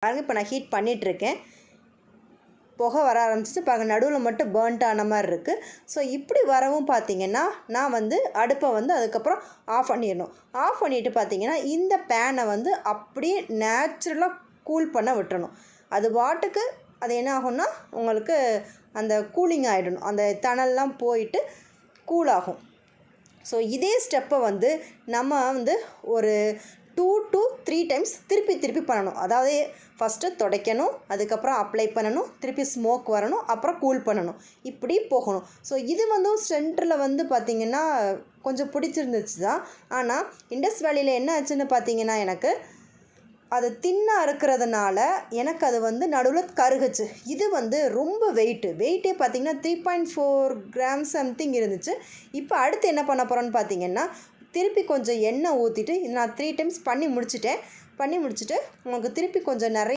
பாருங்கள் இப்போ நான் ஹீட் பண்ணிகிட்ருக்கேன். புகை வர ஆரம்பிச்சிச்சு பாருங்கள், நடுவில் மட்டும் பேர்ன்ட் ஆன மாதிரி இருக்குது. ஸோ இப்படி வரவும் பார்த்திங்கன்னா நான் அடுப்பை அதுக்கப்புறம் ஆஃப் பண்ணிடணும். ஆஃப் பண்ணிவிட்டு பார்த்திங்கன்னா இந்த பேனை அப்படியே நேச்சுரலாக கூல் பண்ண விட்டுறணும். அது பாட்டுக்கு அது என்ன ஆகும்னா உங்களுக்கு அந்த கூலிங் ஆகிடணும், அந்த தணல்லாம் போயிட்டு கூல் ஆகும். ஸோ இதே ஸ்டெப்பை நம்ம ஒரு 2 to 3 டைம்ஸ் திருப்பி பண்ணணும். அதாவது ஃபஸ்ட்டு துடைக்கணும், அதுக்கப்புறம் அப்ளை பண்ணணும், திருப்பி ஸ்மோக் வரணும், அப்புறம் கூல் பண்ணணும், இப்படி போகணும். ஸோ இது சென்டரில் பார்த்திங்கன்னா கொஞ்சம் பிடிச்சிருந்துச்சு தான். ஆனால் இண்டஸ் வேலியில் என்ன ஆச்சுன்னு பார்த்திங்கன்னா எனக்கு அது தின்னாக இருக்கிறதுனால எனக்கு அது நடுவில் கருகுச்சு. இது ரொம்ப வெயிட்டே பார்த்திங்கன்னா 3.4 grams சம்திங் இருந்துச்சு. இப்போ அடுத்து என்ன பண்ண போகிறோன்னு பார்த்திங்கன்னா திருப்பி கொஞ்சம் எண்ணெய் ஊற்றிட்டு நான் 3 டைம்ஸ் பண்ணி முடிச்சுட்டு உங்களுக்கு திருப்பி கொஞ்சம் நிறைய